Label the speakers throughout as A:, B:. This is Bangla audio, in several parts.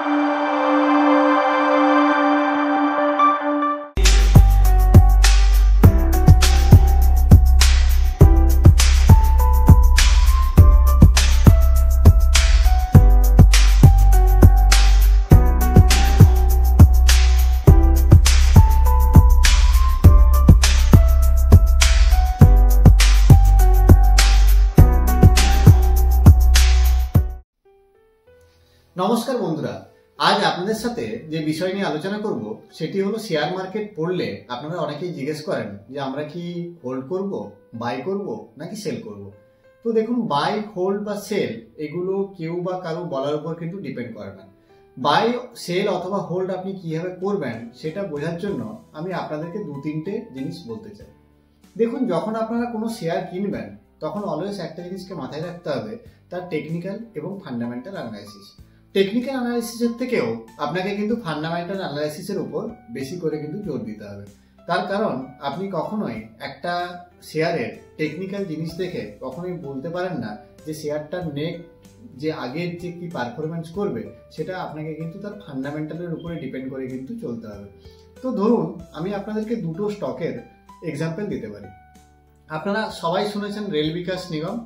A: নমস্কার বন্ধুরা, আজ আপনাদের সাথে যে বিষয় নিয়ে আলোচনা করব সেটি হলো শেয়ার মার্কেট পড়লে আপনারা অনেকেই জিজ্ঞেস করেন যে আমরা কি হোল্ড করব, বাই করব নাকি সেল করব। তো দেখুন, বাই, হোল্ড বা সেল এগুলো কেউ বা কারো বলার উপর কিন্তু ডিপেন্ড করে না। বাই, সেল অথবা হোল্ড আপনি কিভাবে করবেন সেটা বোঝার জন্য আমি আপনাদেরকে দু তিনটে জিনিস বলতে চাই। দেখুন, যখন আপনারা কোনো শেয়ার কিনবেন তখন অলওয়েজ একটা জিনিসকে মাথায় রাখতে হবে, তার টেকনিক্যাল এবং ফান্ডামেন্টাল অ্যানালাইসিস। টেকনিক্যাল অ্যানালাইসিসের থেকেও আপনাকে কিন্তু ফান্ডামেন্টাল অ্যানালাইসিসের উপর বেশি করে কিন্তু জোর দিতে হবে। তার কারণ আপনি কখনোই একটা শেয়ারের টেকনিক্যাল জিনিস দেখে কখনোই বলতে পারেন না যে শেয়ারটার যে আগের যে কি পারফরমেন্স করবে সেটা আপনাকে কিন্তু তার ফান্ডামেন্টালের উপরে ডিপেন্ড করে কিন্তু চলতে হবে। তো ধরুন, আমি আপনাদেরকে দুটো স্টকের এক্সাম্পল দিতে পারি। আপনারা সবাই শুনেছেন রেল বিকাশ নিগম,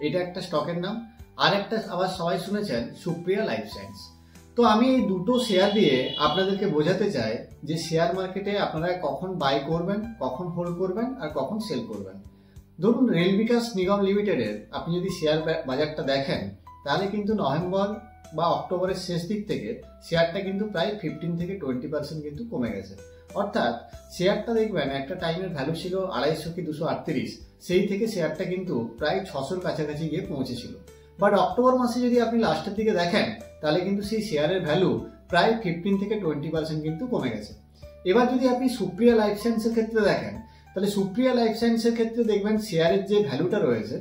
A: এটা একটা স্টকের নাম। আর একটা আবার সবাই শুনেছেন সুপ্রিয়া লাইফ সায়েন্স। তো আমি এই দুটো শেয়ার দিয়ে আপনাদেরকে বোঝাতে চাই যে শেয়ার মার্কেটে আপনারা কখন বাই করবেন, কখন হোল্ড করবেন আর কখন সেল করবেন। ধরুন, রেল বিকাশ নিগম লিমিটেডের আপনি যদি শেয়ার বাজারটা দেখেন তাহলে কিন্তু নভেম্বর বা অক্টোবরের শেষ দিক থেকে শেয়ারটা কিন্তু প্রায় 15 থেকে 20% কিন্তু কমে গেছে। অর্থাৎ শেয়ারটা দেখবেন একটা টাইমের ভ্যালু ছিল 250 কি 238, সেই থেকে শেয়ারটা কিন্তু প্রায় 600-র কাছাকাছি গিয়ে পৌঁছেছিল। বাট অক্টোবর মাসে যদি আপনি লাস্টের দিকে দেখেন তাহলে কিন্তু সেই শেয়ারের ভ্যালু প্রায় 15 থেকে 20% কিন্তু কমে গেছে। এবার যদি আপনি সুপ্রিয়া লাইফ সায়েন্সের ক্ষেত্রে দেখেন তাহলে সুপ্রিয়া লাইফ সায়েন্সের ক্ষেত্রে দেখবেন শেয়ারের যে ভ্যালুটা রয়েছে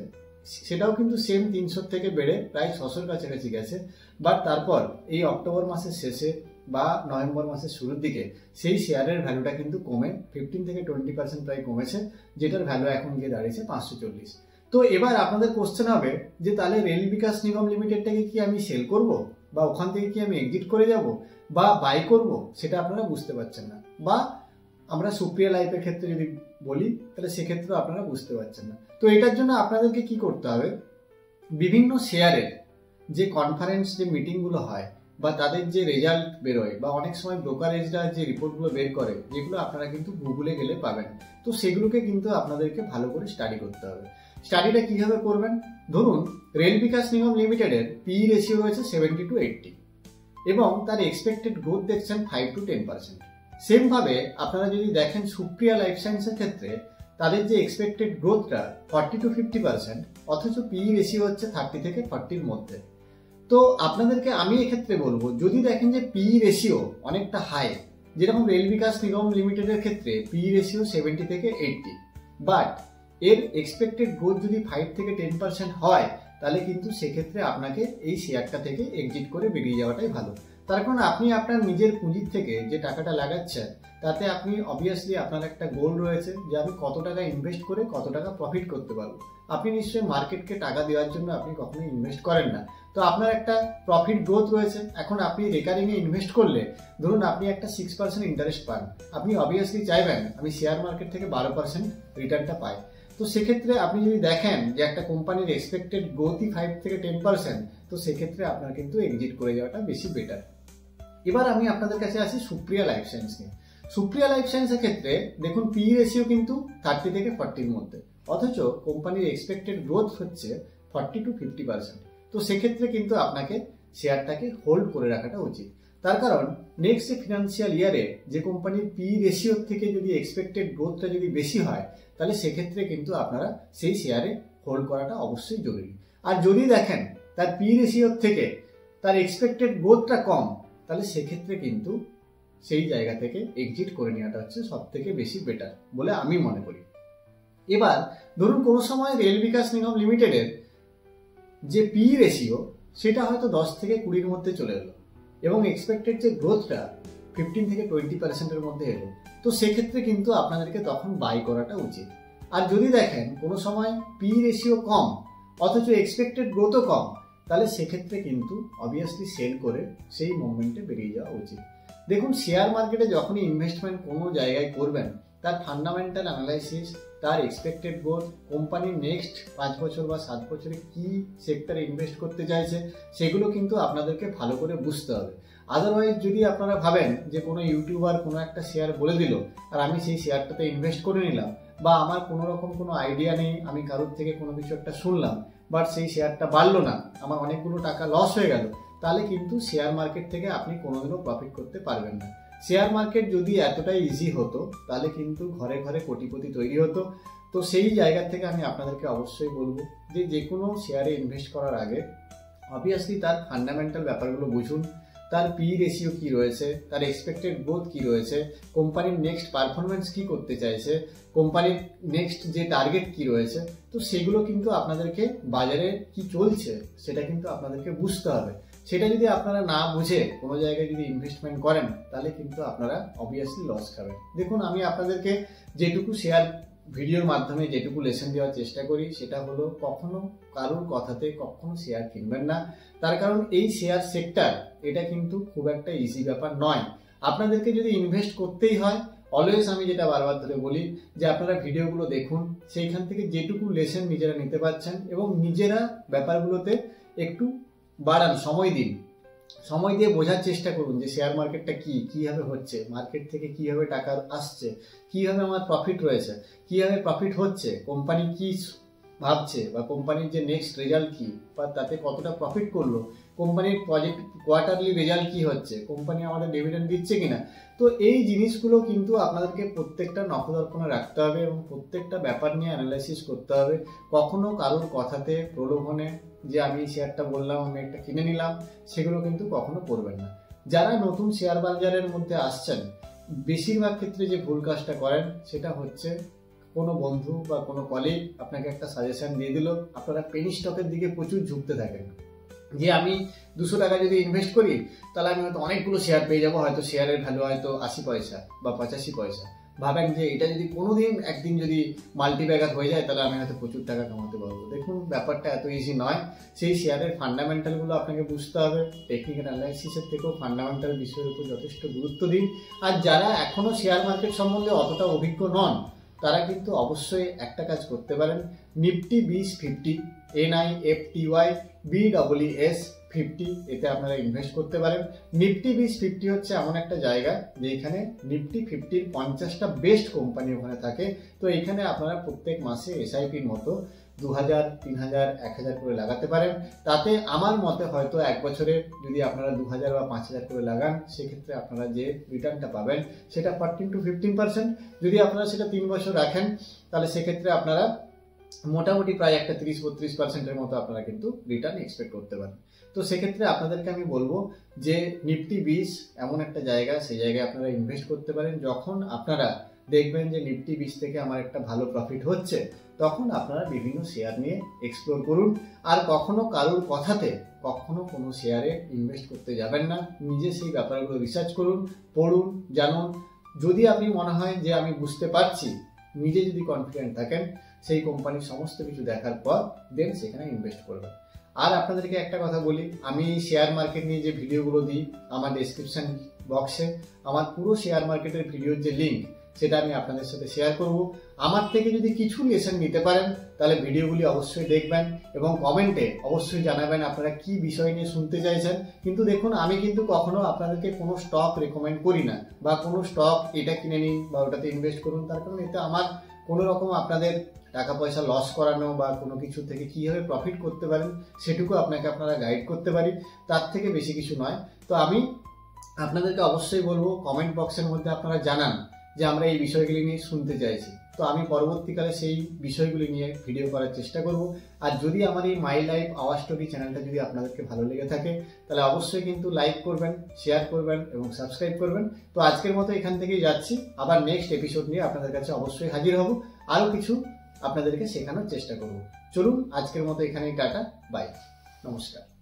A: সেটাও কিন্তু সেম 300 থেকে বেড়ে প্রায় 600-র কাছাকাছি গেছে। বাট তারপর এই অক্টোবর মাসের শেষে বা নভেম্বর মাসের শুরুর দিকে সেই শেয়ারের ভ্যালুটা কিন্তু কমে 15 থেকে 20% প্রায় কমেছে, যেটার ভ্যালু এখন গিয়ে দাঁড়িয়েছে 540। তো এবার আপনাদের কোশ্চেন হবে যে তাহলে রেল বিকাশ নিগম লিমিটেডটাকে কি আমি সেল করব, বা ওখান থেকে কি আমি এক্সিট করে যাব, বা বাই করব, সেটা আপনারা বুঝতে পারছেন না। বা আমরা সুপ্রিয়া লাইফের ক্ষেত্রে যদি বলি তাহলে সেক্ষেত্রেও আপনারা বুঝতে পারছেন না। তো এটার জন্য আপনাদেরকে কি করতে হবে, বিভিন্ন শেয়ারের যে কনফারেন্স, যে মিটিংগুলো হয় বা তাদের যে রেজাল্ট বেরোয়, বা অনেক সময় ব্রোকারেজরা যে রিপোর্টগুলো বের করে যেগুলো আপনারা কিন্তু গুগলে গেলে পাবেন, তো সেগুলোকে কিন্তু আপনাদেরকে ভালো করে স্টাডি করতে হবে। স্টাডিটা কিভাবে করবেন, ধরুন রেল বিকাশ নিগম লিমিটেডের পি রেশিও রয়েছে 70-80 এবং তার এক্সপেক্টেড গ্রোথ দেখছেন 5-10%। সেম ভাবে আপনারা যদি দেখেন সুপ্রিয়া লাইফ সায়েন্সের ক্ষেত্রে তাদের যে এক্সপেক্টেড গ্রোথটা 40-50%, অথচ পি রেশিও হচ্ছে 30 থেকে 40-র মধ্যে। তো আপনাদেরকে আমি এক্ষেত্রে বলবো, যদি দেখেন যে পি রেশিও অনেকটা হাই, যেরকম রেল বিকাশ নিগম লিমিটেডের ক্ষেত্রে পি রেশিও 70 থেকে 80, বাট এর এক্সপেক্টেড গ্রোথ যদি 5 থেকে 10% হয় তাহলে কিন্তু সেক্ষেত্রে আপনাকে এই শেয়ারটা থেকে এক্সিট করে বেরিয়ে যাওয়াটাই ভালো। তার কারণ আপনি আপনার নিজের পুঁজির থেকে যে টাকাটা লাগাচ্ছেন তাতে আপনি অবভিয়াসলি আপনার একটা গোল রয়েছে যে আমি কত টাকা ইনভেস্ট করে কত টাকা প্রফিট করতে পারবো। আপনি নিশ্চয়ই মার্কেটকে টাকা দেওয়ার জন্য আপনি কখনোই ইনভেস্ট করেন না। তো আপনার একটা প্রফিট গ্রোথ রয়েছে। এখন আপনি রেকারিংয়ে ইনভেস্ট করলে ধরুন আপনি একটা 6% ইন্টারেস্ট পান, আপনি অবভিয়াসলি চাইবেন আমি শেয়ার মার্কেট থেকে 12% রিটার্নটা পাই। তো সেক্ষেত্রে আপনি যদি দেখেন যে একটা কোম্পানির এক্সপেক্টেড গ্রোথই 5 থেকে 10%, তো সেক্ষেত্রে আপনার কিন্তু এক্সিট করে যাওয়াটা বেশি বেটার। এবার আমি আপনাদের কাছে আসি সুপ্রিয়া লাইফ সায়েন্স নিয়ে। সুপ্রিয়া লাইফ সায়েন্সের ক্ষেত্রে দেখুন পি রেশিও কিন্তু 30 থেকে 40-র মধ্যে, অথচ কোম্পানির এক্সপেক্টেড গ্রোথ হচ্ছে 40-50%। তো সেক্ষেত্রে কিন্তু আপনাকে শেয়ারটাকে হোল্ড করে রাখাটা উচিত। তার কারণ নেক্সট ফিনান্সিয়াল ইয়ারে যে কোম্পানির পি রেশিওর থেকে যদি এক্সপেক্টেড গ্রোথটা যদি বেশি হয় তাহলে সেক্ষেত্রে কিন্তু আপনারা সেই শেয়ারে হোল্ড করাটা অবশ্যই জরুরি। আর যদি দেখেন তার পি রেশিওর থেকে তার এক্সপেক্টেড গ্রোথটা কম, তাহলে সেক্ষেত্রে কিন্তু সেই জায়গা থেকে এক্সিট করে নেওয়াটা হচ্ছে সব থেকে বেশি বেটার বলে আমি মনে করি। এবার ধরুন কোনো সময় রেল বিকাশ নিগম লিমিটেডের যে পি রেশিও সেটা হয়তো 10 থেকে 20-র মধ্যে চলে এলো এবং এক্সপেক্টেড যে গ্রোথটা 15 থেকে 20%-এর মধ্যে এলো, তো সেক্ষেত্রে কিন্তু আপনাদেরকে তখন বাই করাটা উচিত। আর যদি দেখেন কোনো সময় পি রেশিও কম অথচ এক্সপেক্টেড গ্রোথও কম, তাহলে সেক্ষেত্রে কিন্তু অবভিয়াসলি সেল করে সেই মুভমেন্টে বেরিয়ে যাওয়া উচিত। দেখুন, শেয়ার মার্কেটে যখনই ইনভেস্টমেন্ট কোনো জায়গায় করবেন, তার ফান্ডামেন্টাল অ্যানালাইসিস, তার এক্সপেক্টেড গ্রোথ, কোম্পানির নেক্সট 5 বছর বা 7 বছরে কি সেক্টরে ইনভেস্ট করতে চাইছে, সেগুলো কিন্তু আপনাদেরকে ভালো করে বুঝতে হবে। আদারওয়াইজ যদি আপনারা ভাবেন যে কোনো ইউটিউবার কোনো একটা শেয়ার বলে দিল আর আমি সেই শেয়ারটাতে ইনভেস্ট করে নিলাম, বা আমার কোনো রকম কোনো আইডিয়া নেই, আমি কারোর থেকে কোনো কিছু একটা শুনলাম বাট সেই শেয়ারটা বাড়লো না, আমার অনেকগুলো টাকা লস হয়ে গেল, তাহলে কিন্তু শেয়ার মার্কেট থেকে আপনি কোনোদিনও প্রফিট করতে পারবেন না। শেয়ার মার্কেট যদি এতটাই ইজি হতো তাহলে কিন্তু ঘরে ঘরে কোটিপতি তৈরি হতো। তো সেই জায়গা থেকে আমি আপনাদেরকে অবশ্যই বলবো যে কোনো শেয়ারে ইনভেস্ট করার আগে অবভিয়াসলি তার ফান্ডামেন্টাল ব্যাপারগুলো বুঝুন, তার পি রেশিও কি রয়েছে, তার এক্সপেক্টেড গ্রোথ কি রয়েছে, কোম্পানির নেক্সট পারফরমেন্স কি করতে চাইছে, কোম্পানির নেক্সট যে টার্গেট কি রয়েছে, তো সেগুলো কিন্তু আপনাদেরকে বাজারে কি চলছে সেটা কিন্তু আপনাদেরকে বুঝতে হবে। সেটা যদি আপনারা না বুঝে কোনো জায়গায় যদি ইনভেস্টমেন্ট করেন তাহলে কিন্তু আপনারা অবভিয়াসলি লস খাবেন। দেখুন, আমি আপনাদেরকে যেটুকু শেয়ার ভিডিওর মাধ্যমে যেটুকু লেসন দেওয়ার চেষ্টা করি সেটা হলো কখনো কারোর কথাতে কখনো শেয়ার কিনবেন না। তার কারণ এই শেয়ার সেক্টর এটা কিন্তু খুব একটা ইজি ব্যাপার নয়। আপনাদেরকে যদি ইনভেস্ট করতেই হয়, অলওয়েজ আমি যেটা বারবার ধরে বলি যে আপনারা ভিডিওগুলো দেখুন, সেইখান থেকে যেটুকু লেসন নিজেরা নিতে পারছেন এবং নিজেরা ব্যাপারগুলোতে একটু বাড়ান, সময় দিন, সময় দিয়ে বোঝার চেষ্টা করুন যে শেয়ার মার্কেটটা কিভাবে হচ্ছে, মার্কেট থেকে কিভাবে টাকা আসছে, কিভাবে আমার প্রফিট রয়েছে, কিভাবে প্রফিট হচ্ছে, কোম্পানি কি ভাবছে, বা কোম্পানির যে নেক্সট রেজাল্ট কি, বা তাতে কতটা প্রফিট করলো, কোম্পানির প্রজেক্ট কোয়ার্টারলি রেজাল্ট কি হচ্ছে, কোম্পানি আমাদের ডিভিডেন্ড দিচ্ছে কিনা। তো এই জিনিসগুলো কিন্তু আপনাদেরকে প্রত্যেকটা নখদর্পণে রাখতে হবে এবং প্রত্যেকটা ব্যাপার নিয়ে অ্যানালাইসিস করতে হবে। কখনো কারোর কথাতে প্রলোভনে যে আমি শেয়ারটা বললাম আমি একটা কিনে নিলাম, সেগুলো কিন্তু কখনো করবেন না। যারা নতুন শেয়ার বাজারের মধ্যে আসছেন, বেশিরভাগ ক্ষেত্রে যে ভুল কাজটা করেন সেটা হচ্ছে কোনো বন্ধু বা কোনো কলিগ আপনাকে একটা সাজেশন দিয়ে দিল, আপনারা পেনি স্টকের দিকে প্রচুর ঝুঁকতে থাকেন যে আমি 200 টাকা যদি ইনভেস্ট করি তাহলে আমি হয়তো অনেকগুলো শেয়ার পেয়ে যাবো, হয়তো শেয়ারের ভ্যালু হয়তো 80 পয়সা বা 85 পয়সা। ভাবেন যে এটা যদি কোনোদিন একদিন যদি মাল্টিব্যাগার হয়ে যায় তাহলে আমি হয়তো প্রচুর টাকা কামাতে পারবো। দেখুন, ব্যাপারটা এত ইজি নয়। সেই শেয়ারের ফান্ডামেন্টালগুলো আপনাকে বুঝতে হবে। টেকনিক্যাল অ্যানালাইসিসের থেকেও ফান্ডামেন্টাল বিষয়ের উপর যথেষ্ট গুরুত্ব দিন। আর যারা এখনো শেয়ার মার্কেট সম্বন্ধে অতটা অভিজ্ঞ নন তারা কিন্তু অবশ্যই একটা কাজ করতে পারেন, নিফটি 2050 NIFTY BEES 50 এতে আপনারা ইনভেস্ট করতে পারেন। নিফটি 2050 হচ্ছে এমন একটা জায়গা যেখানে নিফটি 50-র 50টা বেস্ট কোম্পানি ওখানে থাকে। তো এখানে আপনারা প্রত্যেক মাসে SIPর মতো 2000, 3000, 1000 করে লাগাতে পারেন। তাতে আমার মতে হয়তো এক বছরে যদি আপনারা 2000 বা 5000 করে লাগান, সেক্ষেত্রে আপনারা যে রিটার্নটা পাবেন সেটা 14 to 15%। যদি আপনারা সেটা 3 বছর রাখেন তাহলে সেক্ষেত্রে আপনারা মোটামুটি প্রায় একটা 30-32%-এর মতো আপনারা কিন্তু রিটার্ন এক্সপেক্ট করতে পারেন। তো সেক্ষেত্রে আপনাদেরকে আমি বলবো যে নিফটি 20 এমন একটা জায়গা, সেই জায়গায় আপনারা ইনভেস্ট করতে পারেন। যখন আপনারা দেখবেন যে নিফটি 20 থেকে আমার একটা ভালো প্রফিট হচ্ছে, তখন আপনারা বিভিন্ন শেয়ার নিয়ে এক্সপ্লোর করুন। আর কখনো কারোর কথাতে কখনো কোনো শেয়ারে ইনভেস্ট করতে যাবেন না। নিজে সেই ব্যাপারগুলো রিসার্চ করুন, পড়ুন, জানুন। যদি আপনি মনে হয় যে আমি বুঝতে পারছি, নিজে যদি কনফিডেন্ট থাকেন, সেই কোম্পানির সমস্ত কিছু দেখার পর দেন সেখানে ইনভেস্ট করবেন। আর আপনাদেরকে একটা কথা বলি, আমি শেয়ার মার্কেট নিয়ে যে ভিডিওগুলো দিই, আমার ডেসক্রিপশন বক্সে আমার পুরো শেয়ার মার্কেটের ভিডিওর যে লিঙ্ক সেটা আমি আপনাদের সাথে শেয়ার করব। আমার থেকে যদি কিছু লেসন নিতে পারেন তাহলে ভিডিওগুলি অবশ্যই দেখবেন এবং কমেন্টে অবশ্যই জানাবেন আপনারা কি বিষয় নিয়ে শুনতে চাইছেন। কিন্তু দেখুন, আমি কিন্তু কখনো আপনাদেরকে কোনো স্টক রেকমেন্ড করি না, বা কোনো স্টক এটা কিনে নিন বা ওটাতে ইনভেস্ট করুন। তার কারণ এটা আমার কোনো রকম আপনাদের টাকা পয়সা লস করানো বা কোনো কিছু থেকে কিভাবে প্রফিট করতে পারেন সেটুকু আপনারা গাইড করতে পারি, তার থেকে বেশি কিছু নয়। তো আমি আপনাদেরকে অবশ্যই বলবো কমেন্ট বক্সের মধ্যে আপনারা জানান যে আমরা এই বিষয়গুলি নিয়ে শুনতে চাইছি। তো আমি পরবর্তীকালে সেই বিষয়গুলি নিয়ে ভিডিও করার চেষ্টা করব। আর যদি আমার এই মাই লাইফ আওয়ার স্টোরি চ্যানেলটা যদি আপনাদেরকে ভালো লেগে থাকে তাহলে অবশ্যই কিন্তু লাইক করবেন, শেয়ার করবেন এবং সাবস্ক্রাইব করবেন। তো আজকের মতো এখান থেকেই যাচ্ছি, আবার নেক্সট এপিসোড নিয়ে আপনাদের কাছে অবশ্যই হাজির হব, আরও কিছু আপনাদেরকে শেখানোর চেষ্টা করব। চলুন, আজকের মতো এখানেই টাটা, বাই, নমস্কার।